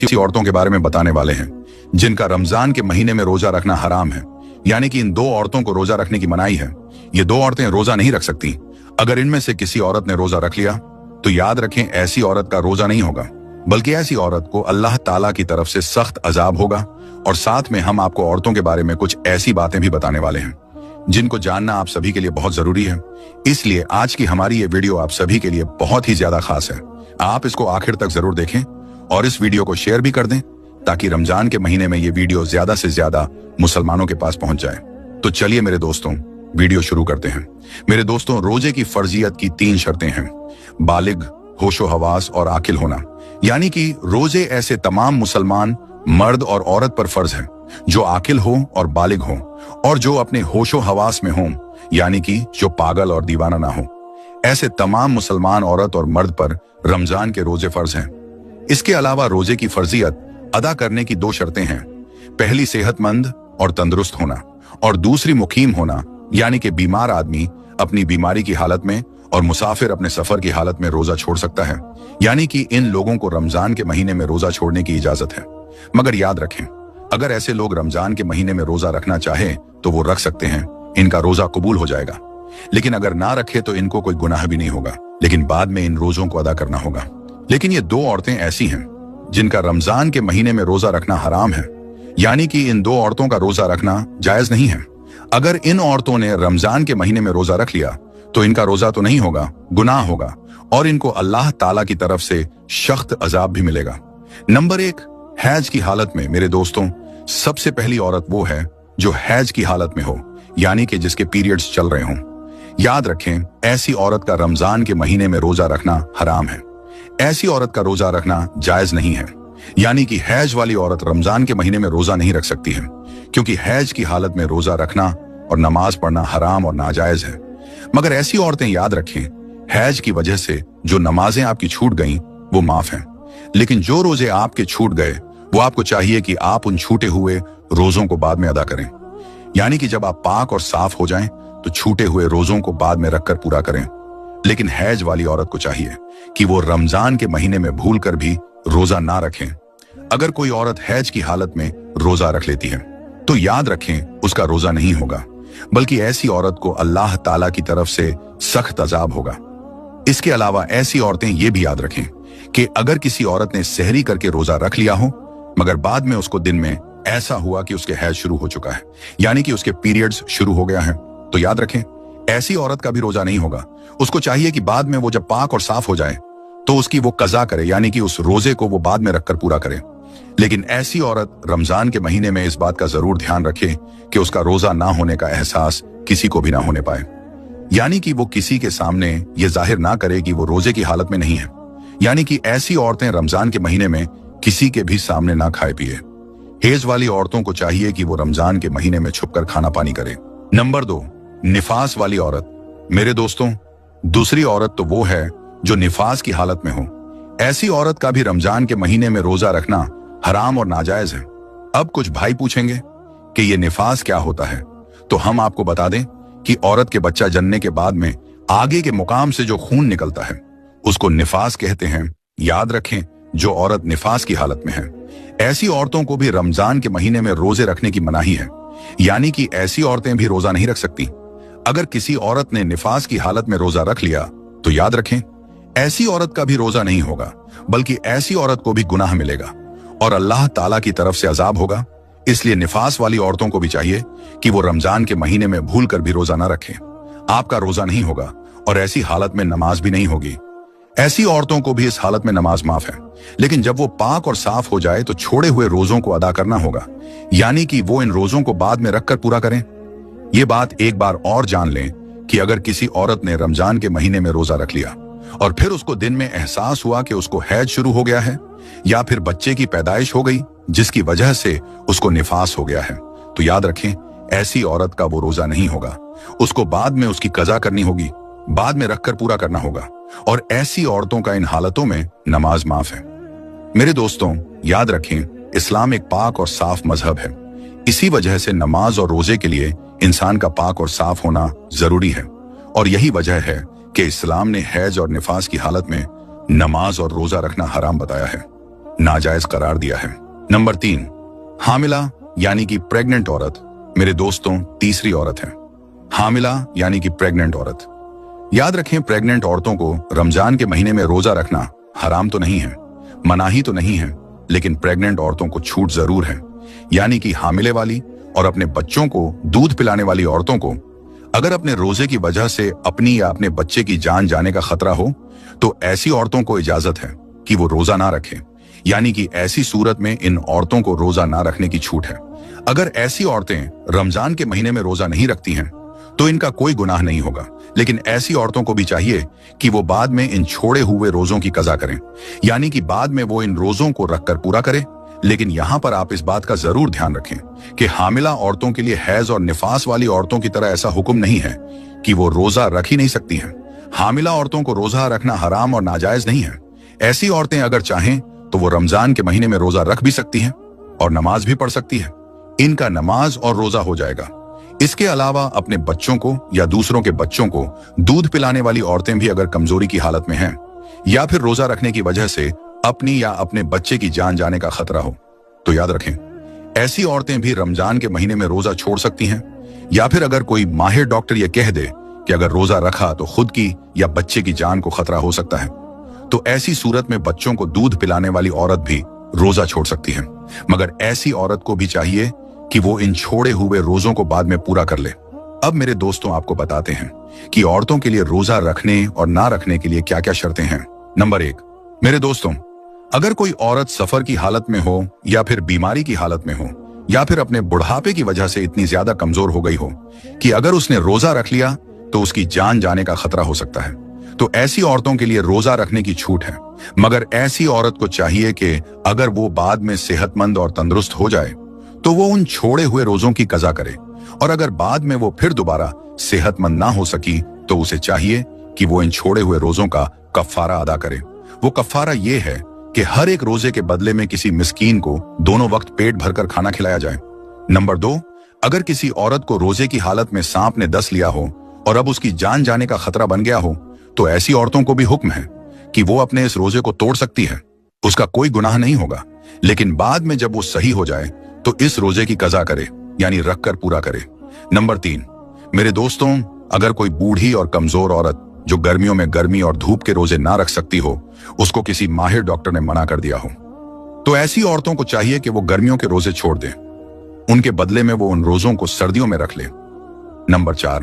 किसी औरतों के बारे में बताने वाले हैं जिनका रमजान के महीने में रोजा रखना हराम है, यानी कि इन दो औरतों को रोजा रखने की मनाही है। ये दो औरतें रोजा नहीं रख सकती। अगर इनमें से किसी औरत ने रोजा रख लिया तो याद रखें, ऐसी औरत का रोजा नहीं होगा, बल्कि ऐसी औरत को अल्लाह ताला की तरफ से सख्त अजाब होगा। और साथ में हम आपको औरतों के बारे में कुछ ऐसी बातें भी बताने वाले हैं जिनको जानना आप सभी के लिए बहुत जरूरी है। इसलिए आज की हमारी ये वीडियो आप सभी के लिए बहुत ही ज्यादा खास है। आप इसको आखिर तक जरूर देखें और इस वीडियो को शेयर भी कर दें ताकि रमजान के महीने में ये वीडियो ज्यादा से ज्यादा मुसलमानों के पास पहुंच जाए। तो चलिए मेरे दोस्तों, वीडियो शुरू करते हैं। मेरे दोस्तों, रोजे की फर्जियत की 3 शर्तें हैं। बालिग, होशो हवास और आकिल होना, यानी कि रोजे ऐसे तमाम मुसलमान मर्द और औरत पर फर्ज है जो आकिल हो और बालिग हो, और जो अपने होशो हवास में हो, यानी कि जो पागल और दीवाना ना हो। ऐसे तमाम मुसलमान औरत और मर्द पर रमजान के रोजे फर्ज हैं। इसके अलावा रोजे की फर्जियत अदा करने की 2 शर्तें हैं। पहली सेहतमंद और तंदुरुस्त होना, और दूसरी मुकीम होना, यानी कि बीमार आदमी अपनी बीमारी की हालत में और मुसाफिर अपने सफर की हालत में रोजा छोड़ सकता है, यानी कि इन लोगों को रमजान के महीने में रोजा छोड़ने की इजाजत है। मगर याद रखें, अगर ऐसे लोग रमजान के महीने में रोजा रखना चाहे तो वो रख सकते हैं, इनका रोजा कबूल हो जाएगा। लेकिन अगर ना रखे तो इनको कोई गुनाह भी नहीं होगा, लेकिन बाद में इन रोजों को अदा करना होगा। लेकिन ये 2 औरतें ऐसी हैं जिनका रमजान के महीने में रोजा रखना हराम है, यानी कि इन 2 औरतों का रोजा रखना जायज नहीं है। अगर इन औरतों ने रमजान के महीने में रोजा रख लिया तो इनका रोजा तो नहीं होगा, गुनाह होगा, और इनको अल्लाह ताला की तरफ से सख्त अजाब भी मिलेगा। नंबर 1, हैज की हालत में। मेरे दोस्तों, सबसे पहली औरत वो है जो हैज की हालत में हो, यानी कि जिसके पीरियड्स चल रहे हों। याद रखें, ऐसी औरत का रमजान के महीने में रोजा रखना हराम है। ऐसी औरत का रोजा रखना जायज नहीं है, यानी कि हैज वाली औरत रमजान के महीने में रोजा नहीं रख सकती है, क्योंकि हैज की हालत में रोजा रखना और नमाज पढ़ना हराम और नाजायज है। मगर ऐसी औरतें, याद रखें, हैज की वजह से जो नमाजें आपकी छूट गईं वो माफ हैं, लेकिन जो रोजे आपके छूट गए वो आपको चाहिए कि आप उन छूटे हुए रोजों को बाद में अदा करें। यानी कि जब आप पाक और साफ हो जाएं तो छूटे हुए रोजों को बाद में रखकर पूरा करें। लेकिन हैज वाली औरत को चाहिए कि वो रमजान के महीने में भूल कर भी रोजा ना रखें। अगर कोई औरत हैज की हालत में रोजा रख लेती है तो याद रखें, उसका रोजा नहीं होगा, बल्कि ऐसी औरत को अल्लाह ताला की तरफ से सख्त अजाब होगा। इसके अलावा ऐसी औरतें ये भी याद रखें कि अगर किसी औरत ने सहरी करके रोजा रख लिया हो मगर बाद में उसको दिन में ऐसा हुआ कि उसके हैज शुरू हो चुका है, यानी कि उसके पीरियड्स शुरू हो गया है, तो याद रखें, ऐसी औरत का भी रोजा नहीं होगा। उसको चाहिए कि बाद में वो जब पाक और साफ हो जाए तो उसकी वो कज़ा करे, यानी कि उस रोजे को वो बाद में रखकर पूरा करे। लेकिन ऐसी औरत रमजान के महीने में इस बात का जरूर ध्यान रखे कि उसका रोजा ना होने का एहसास किसी को भी ना होने पाए, यानी कि वो किसी के सामने ये जाहिर ना करे कि वो रोजे की हालत में नहीं है। यानी कि ऐसी औरतें रमजान के महीने में किसी के भी सामने ना खाए पिए। हेज वाली औरतों को चाहिए कि वो रमजान के महीने में छुपकर खाना पानी करे। नंबर 2, निफास वाली औरत। मेरे दोस्तों, दूसरी औरत तो वो है जो निफास की हालत में हो। ऐसी औरत का भी रमजान के महीने में रोजा रखना हराम और नाजायज है। अब कुछ भाई पूछेंगे कि ये निफास क्या होता है, तो हम आपको बता दें कि औरत के बच्चा जनने के बाद में आगे के मुकाम से जो खून निकलता है उसको निफास कहते हैं। याद रखें, जो औरत निफास की हालत में है, ऐसी औरतों को भी रमजान के महीने में रोजे रखने की मनाही है, यानी कि ऐसी औरतें भी रोजा नहीं रख सकती। अगर किसी औरत ने निफास की हालत में रोजा रख लिया तो याद रखें, ऐसी औरत का भी रोजा नहीं होगा, बल्कि ऐसी औरत को भी गुनाह मिलेगा और अल्लाह ताला की तरफ से अजाब होगा। इसलिए निफास वाली औरतों को भी चाहिए कि वो रमजान के महीने में भूल कर भी रोजा ना रखें। आपका रोजा नहीं होगा और ऐसी हालत में नमाज भी नहीं होगी। ऐसी औरतों को भी इस हालत में नमाज माफ है, लेकिन जब वो पाक और साफ हो जाए तो छोड़े हुए रोजों को अदा करना होगा, यानी कि वो इन रोजों को बाद में रखकर पूरा करें। ये बात एक बार और जान लें कि अगर किसी औरत ने रमजान के महीने में रोजा रख लिया और फिर उसको दिन में एहसास हुआ कि उसको हैज शुरू हो गया है, या फिर बच्चे की पैदाइश हो गई जिसकी वजह से उसको निफास हो गया है, तो याद रखें, ऐसी औरत का वो रोजा नहीं होगा। उसको बाद में उसकी कज़ा करनी होगी, बाद में रखकर पूरा करना होगा, और ऐसी औरतों का इन हालतों में नमाज माफ है। मेरे दोस्तों, याद रखें, इस्लाम एक पाक और साफ मजहब है। इसी वजह से नमाज और रोजे के लिए इंसान का पाक और साफ होना जरूरी है, और यही वजह है कि इस्लाम ने हैज और निफास की हालत में नमाज और रोजा रखना हराम बताया है। नाजायज करार दिया है। नंबर 3, हामिला यानी कि प्रेग्नेंट औरत मेरे दोस्तों तीसरी औरत है। हामिला यानी कि प्रेग्नेंट औरत। याद रखें, प्रेग्नेंट औरतों को रमजान के महीने में रोजा रखना हराम तो नहीं है, मनाही तो नहीं है, लेकिन प्रेग्नेंट औरतों को छूट जरूर है। यानी कि हामिले वाली और अपने बच्चों को दूध पिलाने वाली औरतों को अगर अपने रोजे की वजह से अपनी या अपने बच्चे की जान जाने का खतरा हो तो ऐसी औरतों को इजाजत है कि वो रोजा ना रखें। यानी कि ऐसी सूरत में इन औरतों को रोजा ना रखने की छूट है। अगर ऐसी औरतें रमजान के महीने में रोजा नहीं रखती हैं तो इनका कोई गुनाह नहीं होगा, लेकिन ऐसी औरतों को भी चाहिए कि वो बाद में इन छोड़े हुए रोजों की कज़ा करें। यानी कि बाद में वो इन रोजों को रखकर पूरा करें। लेकिन यहां पर आप इस बात का जरूर ध्यान रखें कि हामिला औरतों के लिए हैज और निफास वाली औरतों की तरह ऐसा हुक्म नहीं है कि वो रोजा रख ही नहीं सकती हैं। हामिला औरतों को रोजा रखना हराम और नाजायज नहीं है। ऐसी औरतें अगर चाहें तो वो रमजान के महीने में रोजा रख भी सकती हैं और नमाज भी पढ़ सकती है। इनका नमाज और रोजा हो जाएगा। इसके अलावा अपने बच्चों को या दूसरों के बच्चों को दूध पिलाने वाली औरतें भी अगर कमजोरी की हालत में हैं या फिर रोजा रखने की वजह से अपनी या अपने बच्चे की जान जाने का खतरा हो तो याद रखें, ऐसी औरतें भी रमजान के महीने में रोजा छोड़ सकती हैं। या फिर अगर कोई माहिर डॉक्टर ये कह दे कि अगर रोजा रखा तो खुद की या बच्चे की जान को खतरा हो सकता है, तो ऐसी सूरत में बच्चों को दूध पिलाने वाली औरत भी रोजा छोड़ सकती है। मगर ऐसी औरत को भी चाहिए कि वो इन छोड़े हुए रोजों को बाद में पूरा कर ले। अब मेरे दोस्तों आपको बताते हैं कि औरतों के लिए रोजा रखने और ना रखने के लिए क्या क्या शर्तें हैं। नंबर 1, मेरे दोस्तों, अगर कोई औरत सफर की हालत में हो या फिर बीमारी की हालत में हो या फिर अपने बुढ़ापे की वजह से इतनी ज्यादा कमजोर हो गई हो कि अगर उसने रोजा रख लिया तो उसकी जान जाने का खतरा हो सकता है, तो ऐसी औरतों के लिए रोजा रखने की छूट है। मगर ऐसी औरत को चाहिए कि अगर वो बाद में सेहतमंद और तंदुरुस्त हो जाए तो वो उन छोड़े हुए रोजों की कज़ा करे, और अगर बाद में वो फिर दोबारा सेहतमंद ना हो सकी तो उसे चाहिए कि वो इन छोड़े हुए रोजों का कफ्फारा अदा करे। वो कफ्फारा ये है कि हर एक रोजे के बदले में किसी मिस्कीन को दोनों वक्त पेट भरकर खाना खिलाया जाए। नंबर 2, अगर किसी औरत को रोजे की हालत में सांप ने डस लिया हो और अब उसकी जान जाने का खतरा बन गया हो तो ऐसी औरतों को भी हुक्म है कि वो अपने इस रोजे को तोड़ सकती है। उसका कोई गुनाह नहीं होगा, लेकिन बाद में जब वो सही हो जाए तो इस रोजे की कज़ा करे, यानी रख कर पूरा करे। नंबर 3, मेरे दोस्तों, अगर कोई बूढ़ी और कमजोर औरत जो गर्मियों में गर्मी और धूप के रोजे ना रख सकती हो, उसको किसी माहिर डॉक्टर ने मना कर दिया हो, तो ऐसी औरतों को चाहिए कि वो गर्मियों के रोजे छोड़ दें। उनके बदले में वो उन रोजों को सर्दियों में रख ले। नंबर 4,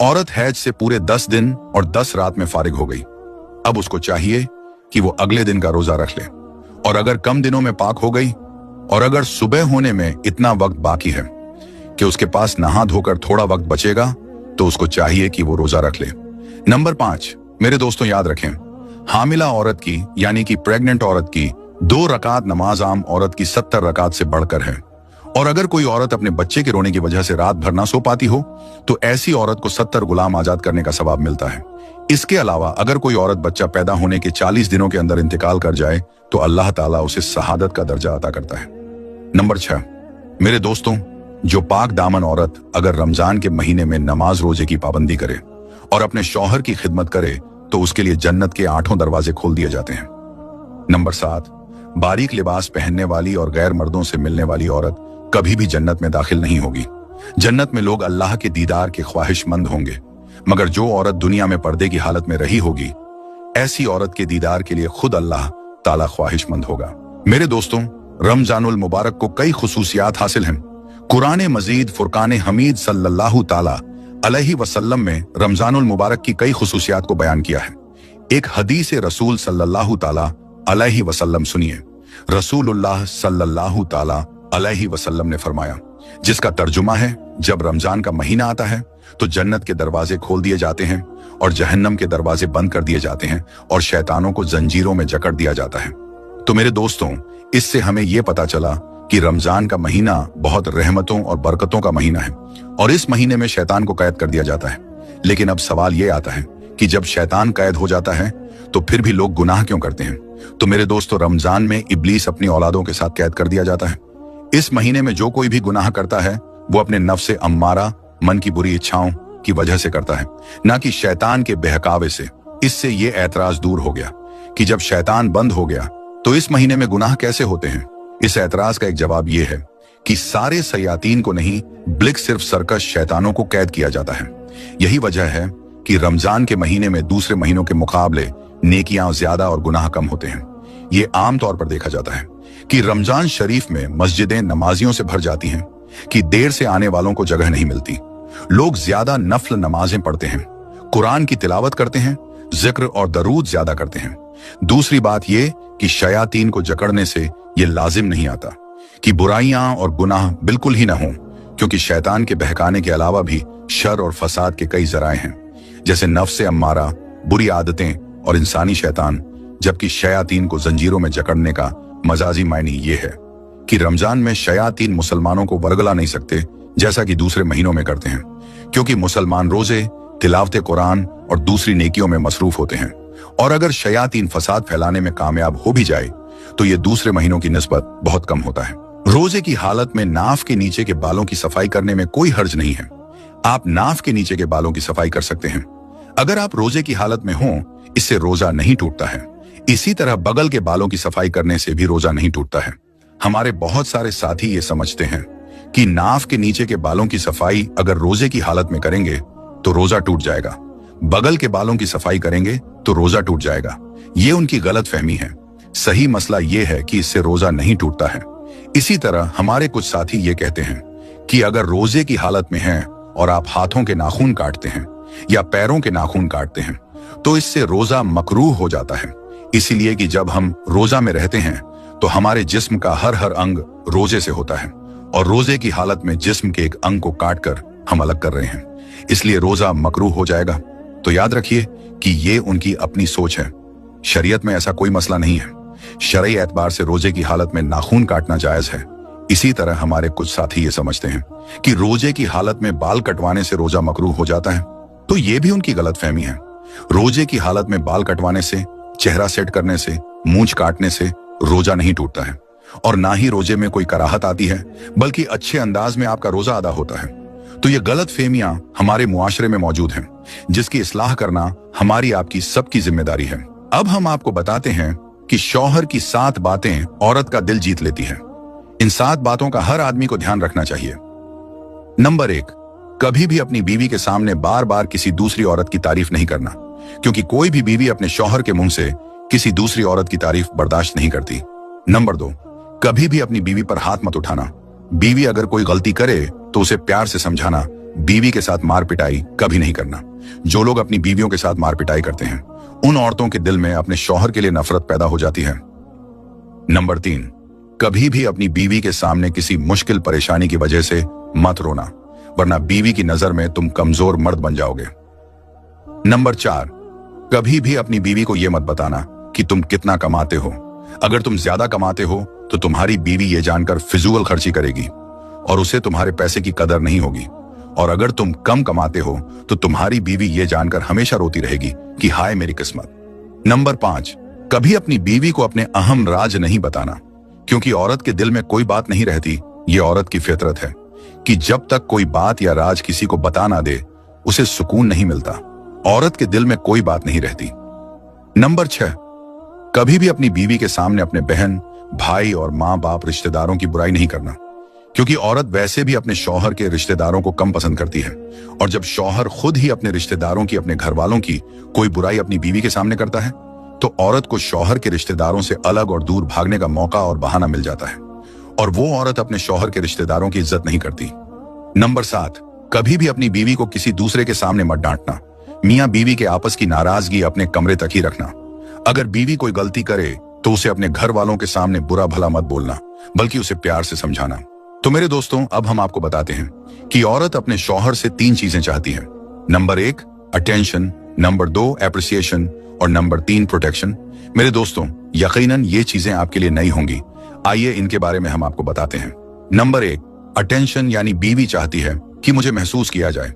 औरत हैज से पूरे 10 दिन और 10 रात में फारिग हो गई। अब उसको चाहिए कि वो अगले दिन का रोजा रख ले, और अगर कम दिनों में पाक हो गई और अगर सुबह होने में इतना वक्त बाकी है कि उसके पास नहा धोकर थोड़ा वक्त बचेगा तो उसको चाहिए कि वो रोजा रख ले। नंबर 5, मेरे दोस्तों याद रखें, हामिला औरत की यानी कि प्रेग्नेंट औरत की 2 रकात नमाज आम औरत की 70 रकात से बढ़कर है। और अगर कोई औरत अपने बच्चे के रोने की वजह से रात भर ना सो पाती हो तो ऐसी औरत को 70 गुलाम आजाद करने का सवाब मिलता है। इसके अलावा अगर कोई औरत बच्चा पैदा होने के 40 दिनों के अंदर इंतकाल कर जाए तो अल्लाह ताला उसे शहादत का दर्जा अता करता है। नंबर 6, मेरे दोस्तों, जो पाक दामन औरत अगर रमजान के महीने में नमाज रोजे की पाबंदी करे और अपने शौहर की खिदमत करे तो उसके लिए जन्नत के 8 दरवाजे खोल दिए जाते हैं। नंबर 7, बारीक लिबास पहनने वाली और गैर मर्दों से मिलने वाली औरत कभी भी जन्नत में दाखिल नहीं होगी। जन्नत में लोग अल्लाह के दीदार के ख्वाहिशमंद होंगे, मगर जो औरत दुनिया में पर्दे की हालत में रही होगी, ऐसी औरत के दीदार के लिए खुद अल्लाह ताला ख्वाहिशमंद होगा। मेरे दोस्तों, रमजानुल मुबारक को कई खुसूसियात हासिल हैं। कुरान मजीद फुरकान हमीद सल्लल्लाहु ताला अलैहि वसल्लम में रमजानुल मुबारक की कई खुसूसियात को बयान किया है। एक हदीस रसूल सल्लल्लाहु ताला अलैहि वसल्लम सुनिए। रसूलुल्लाह सल्लल्लाहु ताला अलैहि वसल्लम ने फरमाया, जिसका तर्जुमा है, जब रमजान का महीना आता है तो जन्नत के दरवाजे खोल दिए जाते हैं और जहन्नम के दरवाजे बंद कर दिए जाते हैं और शैतानों को जंजीरों में जकड़ दिया जाता है। तो मेरे दोस्तों, इससे हमें यह पता चला कि रमजान का महीना बहुत रहमतों और बरकतों का महीना है और इस महीने में शैतान को कैद कर दिया जाता है। लेकिन अब सवाल ये आता है कि जब शैतान कैद हो जाता है तो फिर भी लोग गुनाह क्यों करते हैं? तो मेरे दोस्तों, रमजान में इब्लीस अपनी औलादों के साथ कैद कर दिया जाता है। इस महीने में जो कोई भी गुनाह करता है वो अपने नफ्स अम्मारा, मन की बुरी इच्छाओं की वजह से करता है, ना कि शैतान के बहकावे से। इससे ये ऐतराज दूर हो गया कि जब शैतान बंद हो गया तो इस महीने में गुनाह कैसे होते हैं? इस एतराज का एक जवाब यह है कि सारे सयातीन को नहीं, बल्कि सिर्फ सरकश शैतानों को कैद किया जाता है। यही वजह है कि रमजान के महीने में दूसरे महीनों के मुकाबले नेकियां ज्यादा और गुनाह कम होते हैं। ये आमतौर पर देखा जाता है कि रमजान शरीफ में मस्जिदें नमाजियों से भर जाती हैं कि देर से आने वालों को जगह नहीं मिलती। लोग ज्यादा नफल नमाजें पढ़ते हैं, कुरान की तिलावत करते हैं, जिक्र और दरूद ज्यादा करते हैं। दूसरी बात यह कि शयातीन को जकड़ने से ये लाजिम नहीं आता कि बुराइयां और गुनाह बिल्कुल ही ना हों, क्योंकि शैतान के बहकाने के अलावा भी शर और फसाद के कई जराए हैं, जैसे नफ्स अम्मारा, बुरी आदतें और इंसानी शैतान। जबकि शयातीन को जंजीरों में जकड़ने का मजाजी मायने ये है कि रमजान में शयातीन मुसलमानों को वरगला नहीं सकते जैसा कि दूसरे महीनों में करते हैं, क्योंकि मुसलमान रोजे, तिलावत कुरान और दूसरी नेकियों में मसरूफ होते हैं। और अगर शयातीन फसाद फैलाने में कामयाब हो भी जाए तो ये दूसरे महीनों की निस्बत बहुत कम होता है। रोजे की हालत में नाफ के नीचे के बालों की सफाई करने में कोई हर्ज नहीं है। आप नाफ के नीचे के बालों की सफाई कर सकते हैं। अगर आप रोजे की हालत में हों, इससे रोजा नहीं टूटता है। इसी तरह बगल के बालों की सफाई करने से भी रोजा नहीं टूटता है। हमारे बहुत सारे साथी ये समझते हैं कि नाफ के नीचे के बालों की सफाई अगर रोजे की हालत में करेंगे तो रोजा टूट जाएगा, बगल के बालों की सफाई करेंगे तो रोजा टूट जाएगा। ये उनकी गलत फहमी है। सही मसला ये है कि इससे रोजा नहीं टूटता है। इसी तरह हमारे कुछ साथी ये कहते हैं कि अगर रोजे की हालत में हैं और आप हाथों के नाखून काटते हैं या पैरों के नाखून काटते हैं तो इससे रोजा मकरूह हो जाता है। इसीलिए कि जब हम रोजा में रहते हैं तो हमारे जिस्म का हर अंग रोजे से होता है और रोजे की हालत में जिस्म के एक अंग को काटकर हम अलग कर रहे हैं, इसलिए रोजा मकरूह हो जाएगा। तो याद रखिए कि ये उनकी अपनी सोच है। शरीयत में ऐसा कोई मसला नहीं है। शरई एतबार से रोजे की हालत में नाखून काटना जायज है। इसी तरह हमारे कुछ साथी ये समझते हैं कि रोजे की हालत में बाल कटवाने से रोजा मकरूह हो जाता है, तो ये भी उनकी गलत फहमी है। रोजे की हालत में बाल कटवाने से, चेहरा सेट करने से, मूंछ काटने से रोजा नहीं टूटता है और ना ही रोजे में कोई कराहत आती है, बल्कि अच्छे अंदाज में आपका रोजा अदा होता है। तो ये गलत फहमियां हमारे मुआशरे में मौजूद हैं, जिसकी इस्लाह करना हमारी आपकी सबकी जिम्मेदारी है। अब हम आपको बताते हैं कि शौहर की 7 बातें औरत का दिल जीत लेती है। इन 7 बातों का हर आदमी को ध्यान रखना चाहिए। नंबर 1, कभी भी अपनी बीवी के सामने बार बार किसी दूसरी औरत की तारीफ नहीं करना, क्योंकि कोई भी बीवी अपने शौहर के मुंह से किसी दूसरी औरत की तारीफ बर्दाश्त नहीं करती। नंबर 2, कभी भी अपनी बीवी पर हाथ मत उठाना। बीवी अगर कोई गलती करे तो उसे प्यार से समझाना। बीवी के साथ मार पिटाई कभी नहीं करना। जो लोग अपनी बीवियों के साथ मार पिटाई करते हैं, उन औरतों के दिल में अपने शौहर के लिए नफरत पैदा हो जाती है। नंबर 3, कभी भी अपनी बीवी के सामने किसी मुश्किल परेशानी की वजह से मत रोना, वरना बीवी की नजर में तुम कमजोर मर्द बन जाओगे। नंबर 4, कभी भी अपनी बीवी को यह मत बताना कि तुम कितना कमाते हो। अगर तुम ज्यादा कमाते हो तो तुम्हारी बीवी ये जानकर फिजूल खर्ची करेगी और उसे तुम्हारे पैसे की कदर नहीं होगी। और अगर तुम कम कमाते हो तो तुम्हारी बीवी ये जानकर हमेशा रोती रहेगी कि हाय मेरी किस्मत। नंबर 5, कभी अपनी बीवी को अपने अहम राज नहीं बताना, क्योंकि औरत के दिल में कोई बात नहीं रहती। ये औरत की फितरत है कि जब तक कोई बात या राज किसी को बता ना दे, उसे सुकून नहीं मिलता। औरत के दिल में कोई बात नहीं रहती। नंबर 6, कभी भी अपनी बीवी के सामने अपने बहन, भाई और माँ बाप रिश्तेदारों की बुराई नहीं करना, क्योंकि औरत वैसे भी अपने शौहर के रिश्तेदारों को कम पसंद करती है। और जब शौहर खुद ही अपने रिश्तेदारों की, अपने घर वालों की कोई बुराई अपनी बीवी के सामने करता है तो औरत को शौहर के रिश्तेदारों से अलग और दूर भागने का मौका और बहाना मिल जाता है, और वो औरत अपने शौहर के रिश्तेदारों की इज्जत नहीं करती। नंबर 7, कभी भी अपनी बीवी को किसी दूसरे के सामने मत डांटना। मियाँ बीवी के आपस की नाराजगी अपने कमरे तक ही रखना। अगर बीवी कोई गलती करे तो उसे अपने घर वालों के सामने बुरा भला मत बोलना, बल्कि उसे प्यार से समझाना। तो मेरे दोस्तों, अब हम आपको बताते हैं कि औरत अपने शौहर से 3 चीजें चाहती है। नंबर 1, अटेंशन, नंबर 2, एप्रिसिएशन और नंबर 3, प्रोटेक्शन। मेरे दोस्तों, यकीनन ये चीजें आपके लिए नई होंगी। आइए इनके बारे में हम आपको बताते हैं। नंबर 1, अटेंशन, यानी बीवी चाहती है कि मुझे महसूस किया जाए।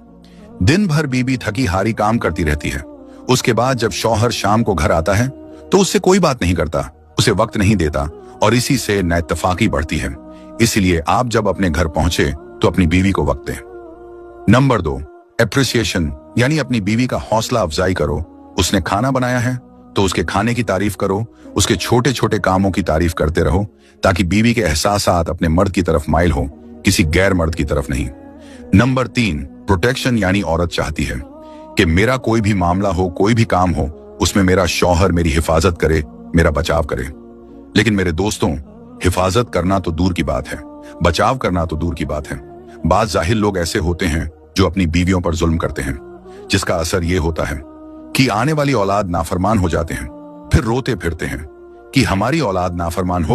दिन भर बीवी थकी हारी काम करती रहती है। उसके बाद जब शौहर शाम को घर आता है तो उससे कोई बात नहीं करता, उसे वक्त नहीं देता और इसी से नाइत्तेफाकी बढ़ती है। इसलिए आप जब अपने घर पहुंचे तो अपनी बीवी को वक्त दें। नंबर 2, एप्रिसिएशन, यानी अपनी बीवी का हौसला अफजाई करो। उसने खाना बनाया है तो उसके खाने की तारीफ करो, उसके छोटे छोटे कामों की तारीफ करते रहो, ताकि बीवी के एहसासात अपने मर्द की तरफ माइल हो, किसी गैर मर्द की तरफ नहीं। नंबर 3, प्रोटेक्शन, यानी औरत चाहती है कि मेरा कोई भी मामला हो, कोई भी काम हो, उसमें मेरा शौहर मेरी हिफाजत करे, मेरा बचाव करे। लेकिन मेरे दोस्तों, हिफाजत करना तो दूर की बात है, बचाव करना तो दूर की बात है। बात जाहिल लोग ऐसे होते हैं जो अपनी बीवियों पर जुल्म करते हैं, जिसका असर ये होता है कि आने वाली औलाद नाफरमान हो जाते हैं, फिर रोते फिरते हैं कि हमारी औलाद नाफरमान हो